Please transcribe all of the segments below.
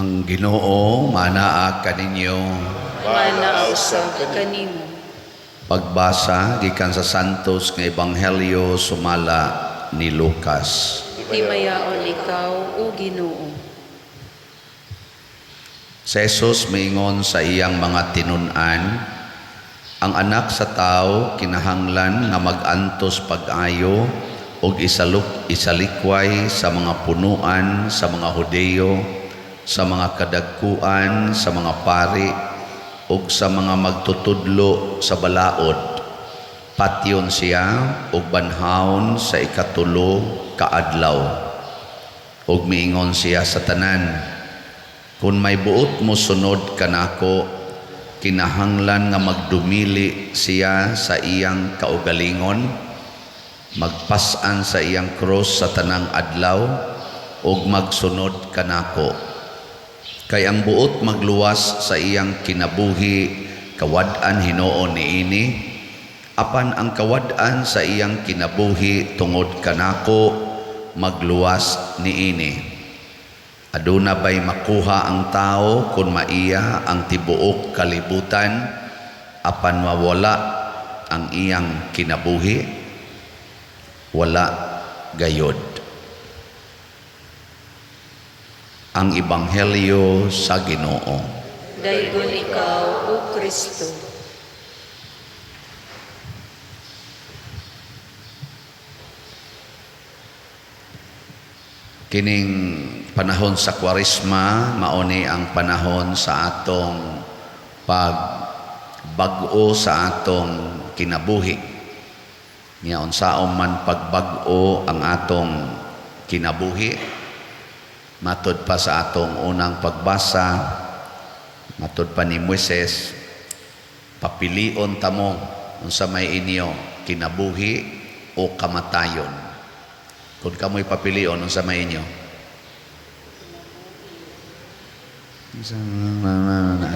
Ang Ginoo manaa kaninyo. Manausab kanimo. Pagbasa gikan sa Santos nga Ebanghelyo sumala ni Lucas. Himayaon ikaw, O Ginoo. Si Jesus miingon sa iyang mga tinun-an, ang anak sa tao kinahanglan nga mag-antos pag-ayo og isalikway sa mga punuan sa mga Hudeyo, sa mga kadagkuan, sa mga pari, ug sa mga magtutudlo sa balaod. Patyon siya ug banhawon sa ikatulo ka adlaw. Ug miingon siya sa tanan, kung may buot mo sunod kanako, kinahanglan nga magdumili siya sa iyang kaugalingon, magpas-an sa iyang cross sa tanang adlaw, ug magsunod kanako. Kay ang buot magluwas sa iyang kinabuhi, kawad-an hinuon niini, apan ang kawad-an sa iyang kinabuhi tungod kanako, magluwas niini. Aduna ba'y makuha ang tao kung maiya ang tibuok kalibutan, apan mawala ang iyang kinabuhi? Wala gayod. Ang Ebanghelyo sa Ginoo. Daygon ikaw, O Kristo. Kining panahon sa Kwaresma, mauni ang panahon sa atong pagbag-o sa atong kinabuhi. Niya unsaon man pagbag-o ang atong kinabuhi. Matod pa sa atong unang pagbasa, matod pa ni Moises, papilion tamo unsa may inyo kinabuhi o kamatayon. Kung kamoy papilion unsa may inyo?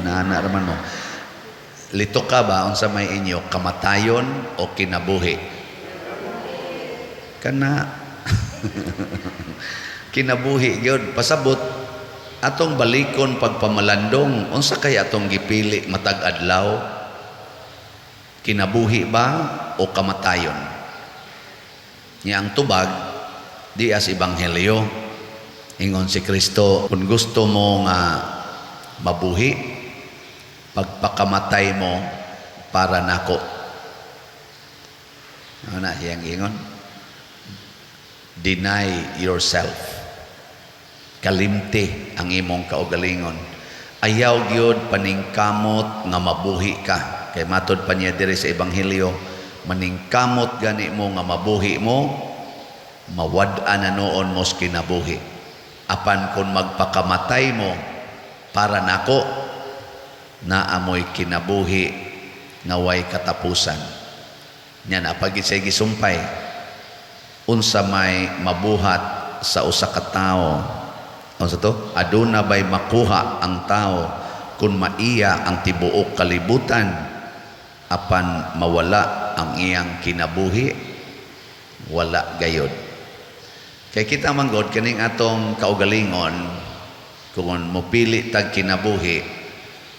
Ana raman mo. Lito ka ba unsa may inyo kamatayon o kinabuhi? Kana kinabuhi gyud pasabot atong balikon pagpamalandong unsa kay atong gipili matag adlaw, kinabuhi ba o kamatayon? Nya ang tubag di as Ebanghelyo ingon si Kristo, kung gusto mo nga mabuhi, pagpakamatay mo para nako. Ano na siyang ingon? Deny yourself. Kalimti ang imong kaugalingon. Ayaw gyud paningkamot nga mabuhi ka. Kay matod pa niya diri sa Ebanghelyo, maningkamot gani mo nga mabuhi mo, mawad-an na noon mos kinabuhi. Apan kung magpakamatay mo para nako, naamoy kinabuhi nga way katapusan. Nya na pag isay gisumpay, unsa may mabuhat sa usa ka tawo. Unsa to? Aduna ba'y makuha ang tao kung maiya ang tibuok kalibutan, apan mawala ang iyang kinabuhi? Wala gayod. Kay kita manggod kaning atong kaugalingon, kung mopili tag kinabuhi,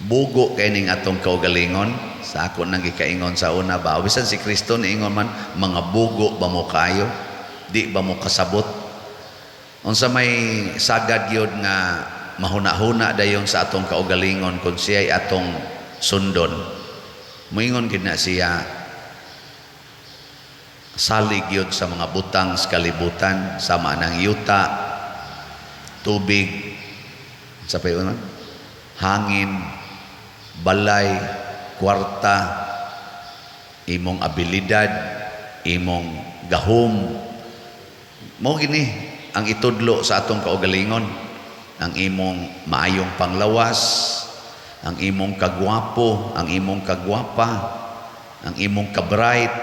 bugo kay ning atong kaugalingon. Sa ako nang gikaingon sa una ba, bisan si Kristo niingon man, mga bugo ba mo kayo? Di ba mo kasabot? Unsa may sagad yun nga mahuna-huna dayon sa atong kaugalingon kung siya'y atong sundon. Moingon gid na siya, salig yun sa mga butang sa kalibutan, sama ng yuta, tubig, sa payon, hangin, balay, kwarta, imong abilidad, imong gahom. Mo gini ang itudlo sa atong kaugalingon, ang imong maayong panglawas, ang imong kagwapo, ang imong kagwapa, ang imong kabright.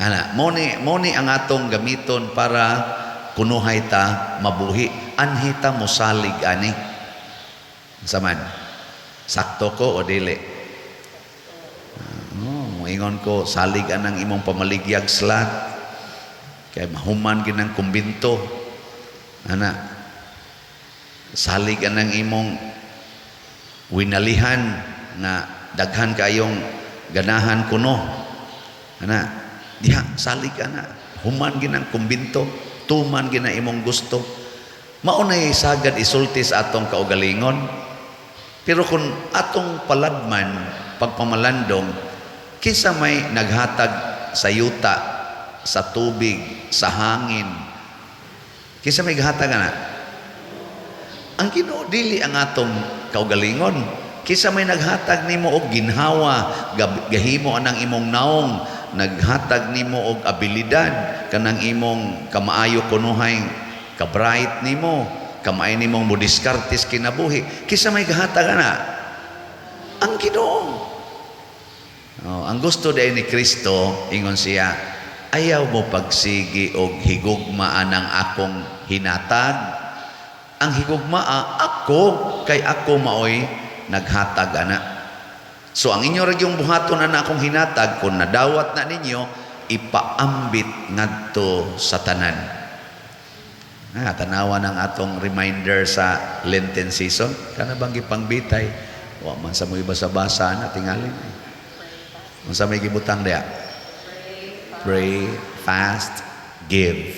Ana, mo ni ang atong gamiton para kunuhay ta mabuhi. Anhita mo salig ani. Saman, sakto ko o dili? Moingon ko salig anang imong pamaligyag slat. Kaya mahuman ginang kumbinto. Ana. Salig anang imong winalihan nga daghan kayong ganahan kuno. Ana, diha salig ana. Human ginang kumbinto, tuman gina imong gusto. Maunay sagad isulti sa atong kaugalingon. Pero kung atong palagman, pagpamalandong, kinsa may naghatag sa yuta, sa tubig, sa hangin, kinsa may naghatag ana? Ang Ginoo dili ang atong kaugalingon. Kinsa may naghatag nimo og ginhawa, gahimo anang imong naong, naghatag nimo og abilidad kanang imong kamaayo kunuhay, ka-bright nimo, kamay nimong modiskartes kinabuhi. Kinsa may gahatag ana? Ang Ginoo. Ang gusto day ni Kristo, ingon siya, ayaw mo pagsigi og higugma anang akong hinatag. Ang higugmaa ako, kay ako maoy naghatag ana. So ang inyo ragyong buhaton na akong hinatag, kung nadawat na ninyo, ipaambit ngadto sa tanan. Tanawa ng atong reminder sa Lenten season. Kana bang gipangbitay? Wa man sa mo basa-basa na tingali. Unsa may gibutang diha? Pray, fast, give.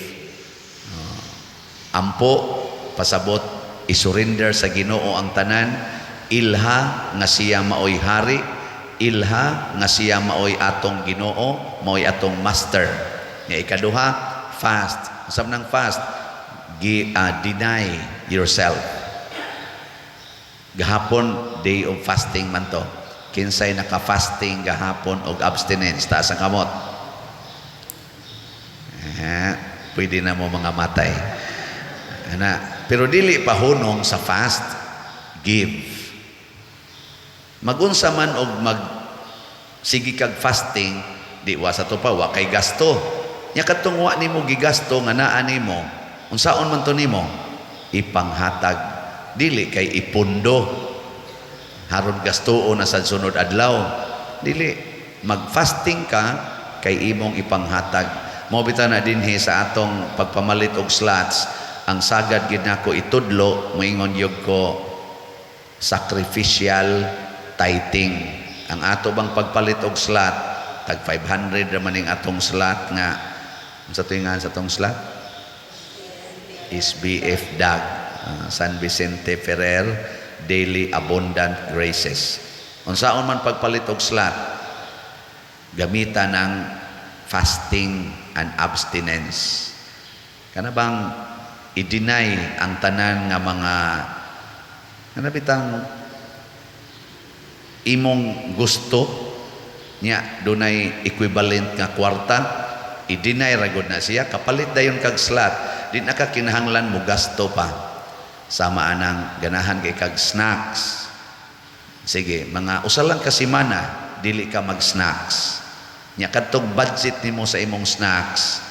Ampo pasabot isurrender sa Ginoo ang tanan, ilha nga siya maoy hari, ilha nga siya maoy atong Ginoo, maoy atong master. Nga ikaduha, fast. Usab nang fast, deny yourself. Gahapon day of fasting man to. Kinsay naka-fasting gahapon og abstinence, taas ang kamot. Pwede na mo mga matay. Pero dili pahunong sa fast, give. Magunsa man og sige kag fasting, di wa sa to pa, wa kay gasto. Nya katong wa nimo gigasto nga naa nimo, unsaon man to nimo? Ipanghatag, dili kay ipundo. Haron gastuon na sa sunod adlaw. Dili, mag-fasting ka kay imong ipanghatag. Mao bitaw na dinhi sa atong pagpamalit og slots, ang sagad gid nako itudlo, moingon yug ko sacrificial tithing. Ang ato bang pagpalit og slot, tag 500 ra maning atong slot nga sa tuingan sa atong slot SBF DAG, San Vicente Ferrer Daily Abundant Graces. Unsaon man pagpalit og slot, gamitan ng fasting and abstinence. Kana bang i-deny ang tanan nga mga bitang imong gusto nya dunay equivalent nga kwarta, i-deny ra gud na siya, kapalit dayon kag slot, di na ka kinahanglan mo gasto pa. Sama anang ganahan kay kag snacks. Sige, mga usa lang ka semana dili ka mag-snacks. Nya kadtong budget nimo sa imong snacks,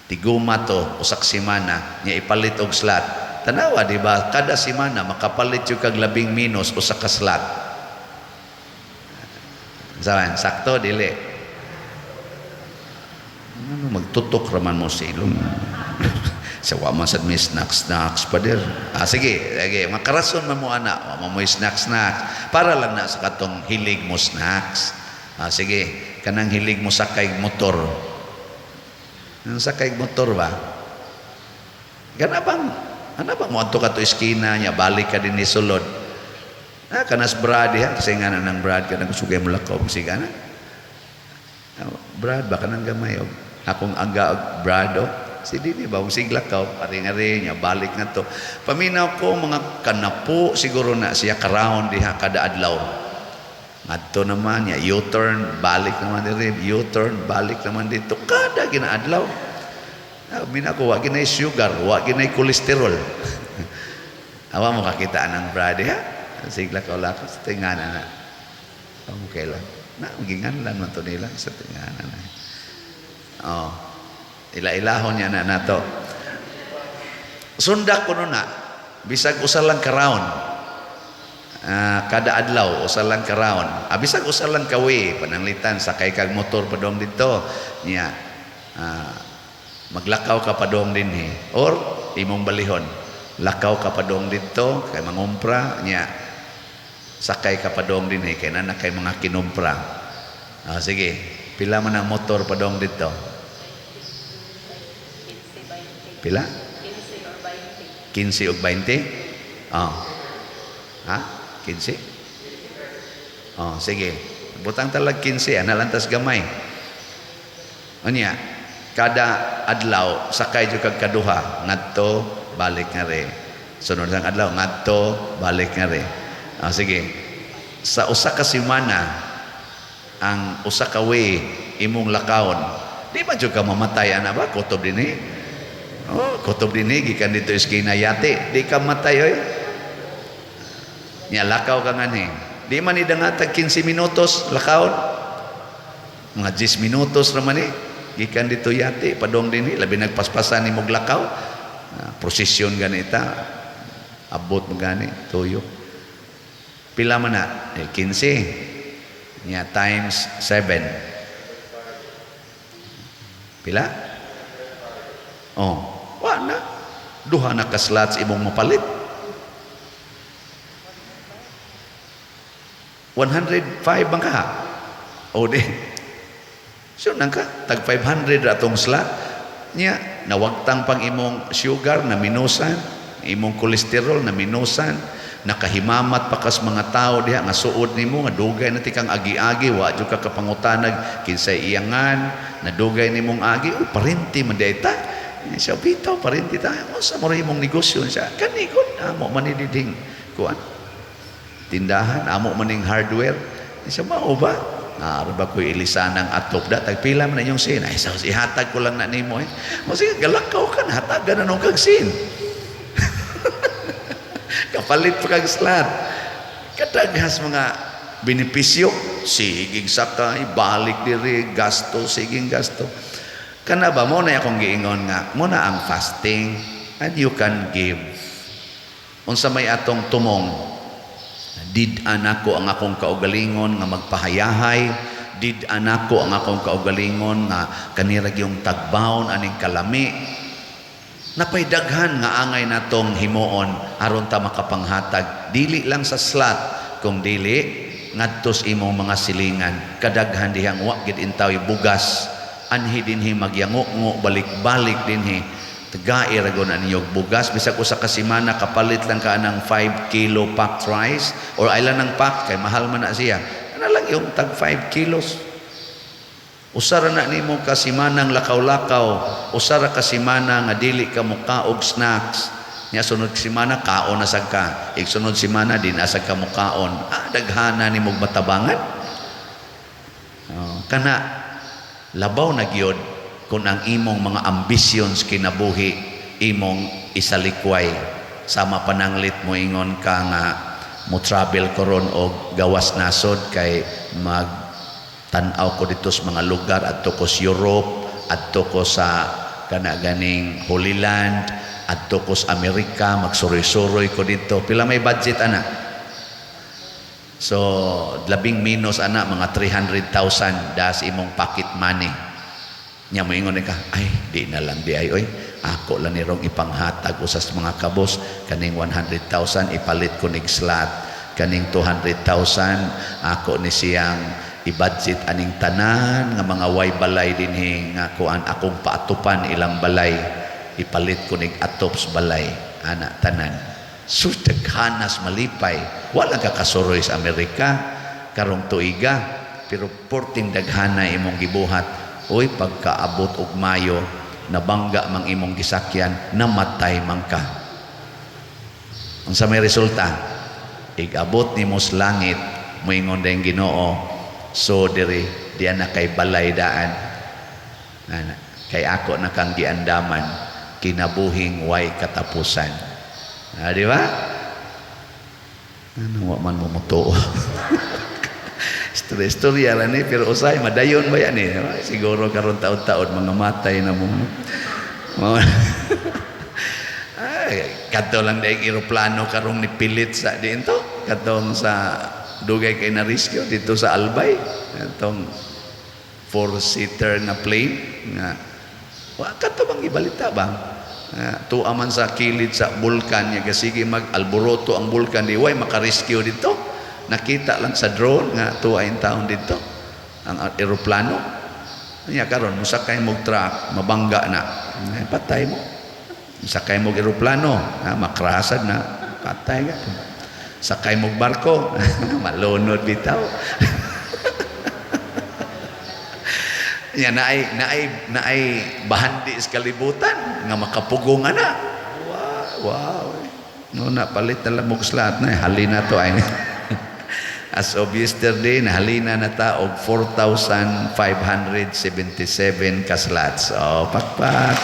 tiguma to usak semana, nya ipalit og slot. Tanawa di ba, kada semana makapalit yung kag 10 minus usa ka slot. Saban, sakto dili. Magtutok raman mo sa ilong. Sa waman sad may snacks pa der. Sige, makarason man mo ana, wa mo snacks para lang na sa katong hilig mo snacks. Sige, kanang hilig mo sakay motor. Nang sakay motor ba? Kana bang mo adto ka to iskina nya balik ka din ni sulod. Kanas Brad ya, kasi nga nang Brad ka nang sugay mo lakaw sige na. Brad ba kanang gamay og akong aga Brad si dini ba siglakaw ari-ari nya balik nga to. Paminaw ko mga kanapo siguro na siya karound diha kada adlaw. Ngadto naman nya U-turn balik naman diri, U-turn balik naman dito kada ginaadlaw. Mina ko wa ginay sugar, wa ginay kolesterol. Awa mo kakita nang Brad ha. Siglakaw lakas tinganan na. Okay lang. Ginganlan man to nila sa tinganan na. Ila-ilahon niya na nato. Sundak ko na, bisag usa lang ka round. Kada adlaw, usa lang ka round. Bisag usa lang ka way, pananglitan, sakay kag motor padong dito. Niya, maglakaw ka padong din or imong balihon. lakaw ka padong dito kay mangumpra nya sakay ka padong din kay na kay mga kinumpra. Sige, pila man ang motor padong dito? Pila? 15 o 20? Ha? 15? Sige. Butang talag 15, analantas gamay. Unya, kada adlaw sakay jud kag kaduha ngadto balik nga re. Sunod sang adlaw ngadto balik nga re. Sige. Sa usa ka semana ang usa ka way imong lakawon. Di ba jud ka mamatay ana ba kutob dinhi? Kutob dinhi gikan dito eskina yate. Di ka matay oy. Nya lakaw ka ngani. Di man ni dangatag 15 minutos lakawon. Mga 10 minutos ra man ni gikan dito yate padong dinhi labi nagpaspasan imong lakaw. Prosesyon ganita. Abot mo gani tuyo. Pila man na? 15. Nya times 7. Pila? Wala. Duha na ka slots imong mapalit. 105 bang ka? Di. So nang ka tag 500 atong slot. Nya nawagtang pang imong sugar na minusan, imong kolesterol na minusan, nakahimamat pa kas mga tao diha nga suod nimo nga dugay na ti kang agi-agi wa jud ka kapangutanag kinsay iyangan na dugay nimong agi parenti man dayta siya bitaw parenti ta unsa mo imong negosyo siya kanikon amo man ni diding kuan tindahan amo maning hardware siya mao ba arba ko ilisanang atop da tagpila man inyong sin ay sa ihatag ko lang na nimo mo sige galakaw kan hatagan na nung kag sin kapalit pa kag slot kadaghas mga benepisyo sigig sakay balik diri gasto siging gasto kana ba mo na akong giingon nga mo na ang fasting and you can give unsa may atong tumong did anako ang akong kaugalingon nga magpahayahay did anako ang akong kaugalingon nga kanirag yung tagbawon aning kalami napay daghan nga angay natong himuon aron ta makapanghatag dili lang sa slot kung dili ngadtos imong mga silingan kadaghan dihang wa gid intaw bugas anhi dinhi magyango balik-balik dinhi tagai ragon aniyog bugas bisag usa ka semana kapalit lang ka ng 5 kilo packed rice or ilan ng pack kay mahal man na siya ana lang yung tag 5 kilos usara na nimo ka simanang lakaw-lakaw usara ka simana nga dili ka mukaog snacks nya sunod semana kaon na sad ka sunod semana din asag ka mukaon daghana nimo batabangan kana labaw na gyud kung ang imong mga ambitions kinabuhi imong isalikway sama pananglit mo ingon ka nga mo travel koron og gawas nasod kay tanaw ko dito sa mga lugar adto ko sa Europe adto ko sa ganing Holy Land adto ko sa Amerika magsuroy-suroy ko dito pila may budget ana so labing minus ana mga 300,000 das imong pocket money nya mo ingon ka ay di na lang di ay oy ako lang nirong ipanghatag usas mga kabos kaning 100,000 ipalit ko nig slot kaning 200,000 ako ni siyang i-budget aning tanan nga mga way balay dinhi nga kuan akong paatupan ilang balay ipalit ko nig atops balay ana tanan sus daghanas malipay wala ka kasuroy sa Amerika karong tuiga pero porting daghana imong gibuhat oy pagkaabot og Mayo nabangga mang imong gisakyan namatay man ka unsa may resulta igabot nimo sa langit moingon dayang Ginoo so diri diyan na kay balay daan kay ako na kang giandaman kinabuhing way katapusan di ba ano wa man mo mutuo istorya lang ni pero usay madayon ba yan siguro karon taon-taon mga matay na mo ay kadto lang daig eroplano karong nipilit sa diinto kadtong sa dugay kay na riskyo dito sa Albay itong 4-seater na plane nga wa kadto bang ibalita ba Tuwa man sa kilid sa bulkan niya, sige mag-alboroto ang bulkan, di way makarescue dito. Nakita lang sa drone nga tuwa yung taon dito, ang aeroplano. Niya karon musakay mo truck, mabangga na, patay mo. Musakay mo aeroplano, makrasad na, patay ka. Sakay mo barko, malunod bitaw. Yan naay bahandi sa kalibutan nga makapugo nga na. Wow. No na palit na lang mo kaslat na halina to ay. As of yesterday nahalina na ta og 4,577 kaslats. Oh, pakpak.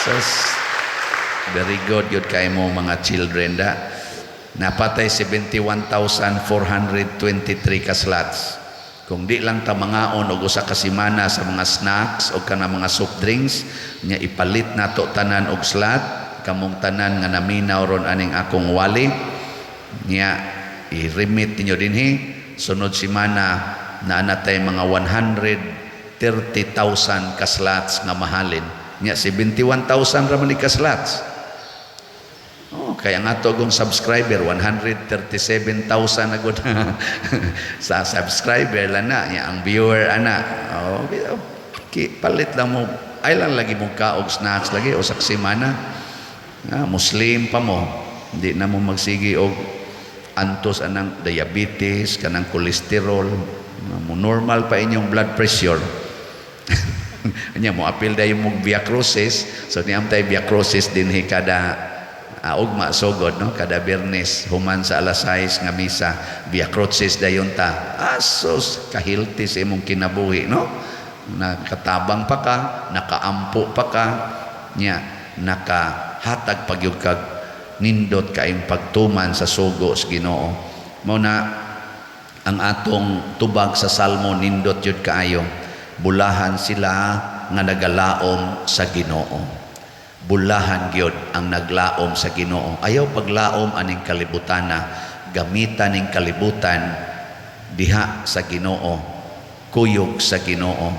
So very good yun kay mo mga children da. Napatay 71,423 kaslats. Kung di lang ta mangaon og usa ka semana sa mga snacks o kana mga soft drinks, nya ipalit nato tanan og slot, kamong tanan nga naminaw ron aning akong wali, nya i-remit ninyo dinhi sunod semana na anatay mga 130,000 ka slots nga mahalin. Nya 71,000 ra man ka slots. Kaya nga ito akong subscriber, 137,000 agad sa subscriber lang na. Ang viewer, palit lang mo. Ay lang lagi mong kaog snacks lagi o saksimana. Muslim pa mo. Hindi na mo magsigi og antos anang diabetes, kanang kolesterol. Normal pa inyong blood pressure. Anya mo apil dayo mong Via Crucis. So niyam tayo Via Crucis din kada ugma sogod no kada Biyernes human sa alas 6 nga misa Via Crucis dayon ta. Asos kahilti sa imong kinabuhi no, nakatabang pa ka, nakaampo pa ka, nya nakahatag pagyud kag nindot kaayong pagtuman sa sugo sa Ginoo. Mao na ang atong tubag sa Salmo, nindot yun kaayo, bulahan sila nga nagalaom sa Ginoo. Bulahan gyud ang naglaom sa Ginoo. Ayaw paglaom aning kalibutana, gamitan ning kalibutan diha sa Ginoo, kuyog sa Ginoo.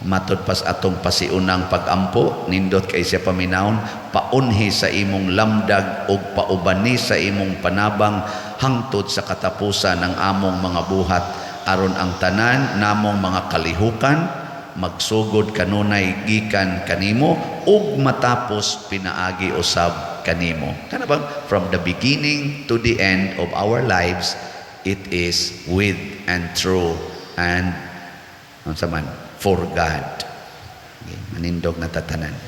Matod pas atong pasiunang pagampo, nindot kay siya paminawon, paunhi sa imong lamdag ug paubani sa imong panabang hangtod sa katapusan ng among mga buhat, aron ang tanan namong mga kalihukan magsugod kanunay gikan kanimo ug matapos pinaagi usab kanimo. Kana bang from the beginning to the end of our lives, it is with and through and for God. Okay, manindog na tatanan.